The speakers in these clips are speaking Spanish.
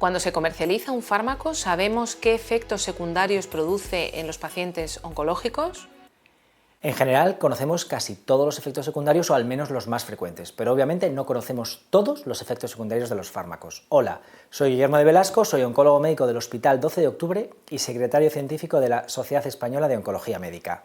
Cuando se comercializa un fármaco, ¿sabemos qué efectos secundarios produce en los pacientes oncológicos? En general, conocemos casi todos los efectos secundarios o al menos los más frecuentes, pero obviamente no conocemos todos los efectos secundarios de los fármacos. Hola, soy Guillermo de Velasco, soy oncólogo médico del Hospital 12 de Octubre y secretario científico de la Sociedad Española de Oncología Médica.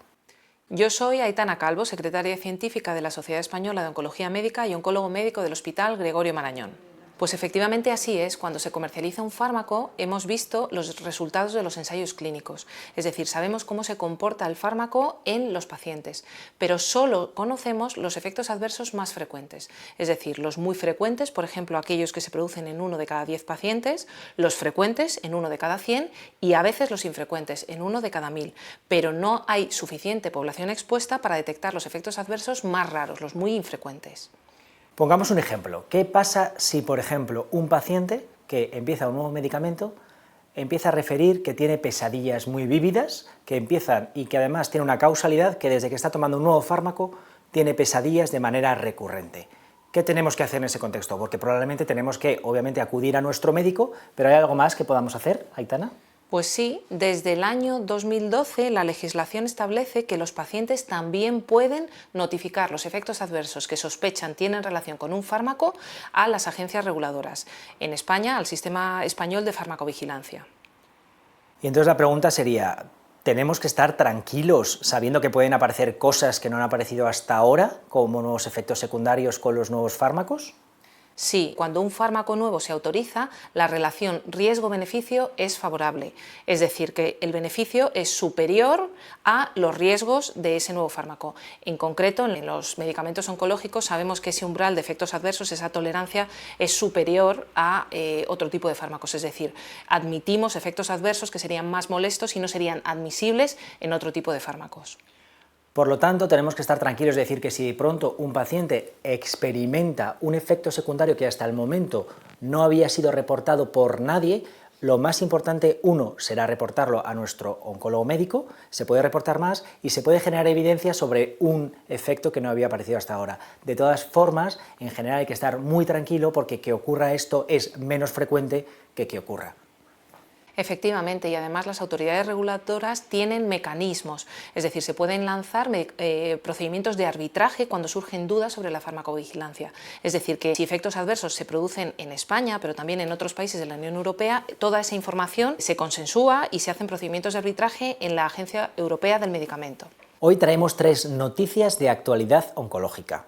Yo soy Aitana Calvo, secretaria científica de la Sociedad Española de Oncología Médica y oncólogo médico del Hospital Gregorio Marañón. Pues efectivamente así es, cuando se comercializa un fármaco hemos visto los resultados de los ensayos clínicos, es decir, sabemos cómo se comporta el fármaco en los pacientes, pero solo conocemos los efectos adversos más frecuentes, es decir, los muy frecuentes, por ejemplo, aquellos que se producen en 1 de cada 10 pacientes, los frecuentes en 1 de cada 100 y a veces los infrecuentes en 1 de cada 1000, pero no hay suficiente población expuesta para detectar los efectos adversos más raros, los muy infrecuentes. Pongamos un ejemplo. ¿Qué pasa si, por ejemplo, un paciente que empieza un nuevo medicamento empieza a referir que tiene pesadillas muy vívidas, que empiezan y que además tiene una causalidad que desde que está tomando un nuevo fármaco tiene pesadillas de manera recurrente? ¿Qué tenemos que hacer en ese contexto? Porque probablemente tenemos que, obviamente, acudir a nuestro médico, pero ¿hay algo más que podamos hacer, Aitana? Pues sí, desde el año 2012 la legislación establece que los pacientes también pueden notificar los efectos adversos que sospechan tienen relación con un fármaco a las agencias reguladoras, en España al Sistema Español de Farmacovigilancia. Y entonces la pregunta sería, ¿tenemos que estar tranquilos sabiendo que pueden aparecer cosas que no han aparecido hasta ahora, como nuevos efectos secundarios con los nuevos fármacos? Sí, cuando un fármaco nuevo se autoriza, la relación riesgo-beneficio es favorable, es decir, que el beneficio es superior a los riesgos de ese nuevo fármaco. En concreto, en los medicamentos oncológicos sabemos que ese umbral de efectos adversos, esa tolerancia, es superior a otro tipo de fármacos, es decir, admitimos efectos adversos que serían más molestos y no serían admisibles en otro tipo de fármacos. Por lo tanto, tenemos que estar tranquilos, es decir, que si de pronto un paciente experimenta un efecto secundario que hasta el momento no había sido reportado por nadie, lo más importante, uno, será reportarlo a nuestro oncólogo médico, se puede reportar más y se puede generar evidencia sobre un efecto que no había aparecido hasta ahora. De todas formas, en general hay que estar muy tranquilo porque que ocurra esto es menos frecuente que ocurra. Efectivamente, y además las autoridades reguladoras tienen mecanismos, es decir, se pueden lanzar procedimientos de arbitraje cuando surgen dudas sobre la farmacovigilancia. Es decir, que si efectos adversos se producen en España, pero también en otros países de la Unión Europea, toda esa información se consensúa y se hacen procedimientos de arbitraje en la Agencia Europea del Medicamento. Hoy traemos 3 noticias de actualidad oncológica.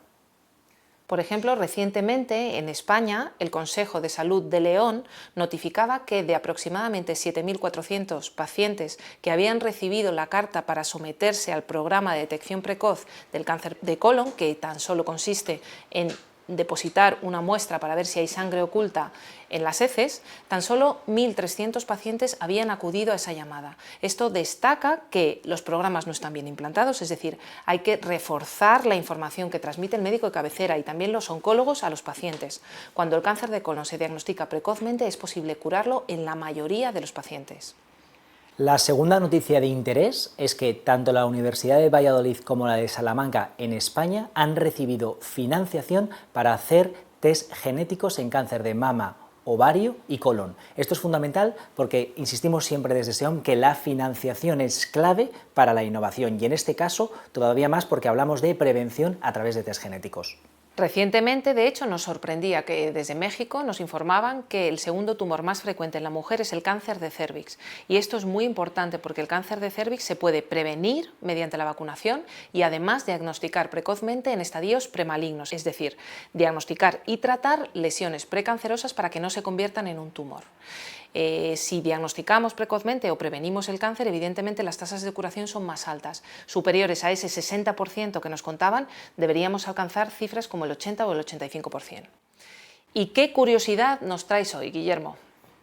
Por ejemplo, recientemente en España el Consejo de Salud de León notificaba que de aproximadamente 7.400 pacientes que habían recibido la carta para someterse al programa de detección precoz del cáncer de colon, que tan solo consiste en depositar una muestra para ver si hay sangre oculta en las heces, tan solo 1.300 pacientes habían acudido a esa llamada. Esto destaca que los programas no están bien implantados, es decir, hay que reforzar la información que transmite el médico de cabecera y también los oncólogos a los pacientes. Cuando el cáncer de colon se diagnostica precozmente es posible curarlo en la mayoría de los pacientes. La segunda noticia de interés es que tanto la Universidad de Valladolid como la de Salamanca en España han recibido financiación para hacer test genéticos en cáncer de mama, ovario y colon. Esto es fundamental porque insistimos siempre desde SEOM que la financiación es clave para la innovación y en este caso todavía más porque hablamos de prevención a través de test genéticos. Recientemente, de hecho, nos sorprendía que desde México nos informaban que el segundo tumor más frecuente en la mujer es el cáncer de cérvix. Y esto es muy importante porque el cáncer de cérvix se puede prevenir mediante la vacunación y además diagnosticar precozmente en estadios premalignos, es decir, diagnosticar y tratar lesiones precancerosas para que no se conviertan en un tumor. Si diagnosticamos precozmente o prevenimos el cáncer, evidentemente las tasas de curación son más altas, superiores a ese 60% que nos contaban, deberíamos alcanzar cifras como el 80 o el 85%. ¿Y qué curiosidad nos traes hoy, Guillermo?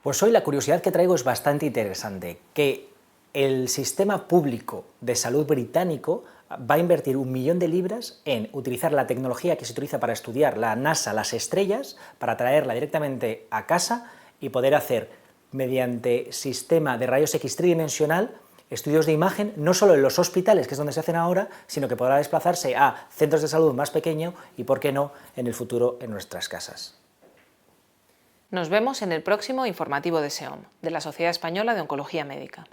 Pues hoy la curiosidad que traigo es bastante interesante, que el sistema público de salud británico va a invertir 1 millón de libras en utilizar la tecnología que se utiliza para estudiar la NASA, las estrellas, para traerla directamente a casa y poder hacer mediante sistema de rayos X tridimensional estudios de imagen, no solo en los hospitales, que es donde se hacen ahora, sino que podrá desplazarse a centros de salud más pequeños y, por qué no, en el futuro en nuestras casas. Nos vemos en el próximo informativo de SEOM, de la Sociedad Española de Oncología Médica.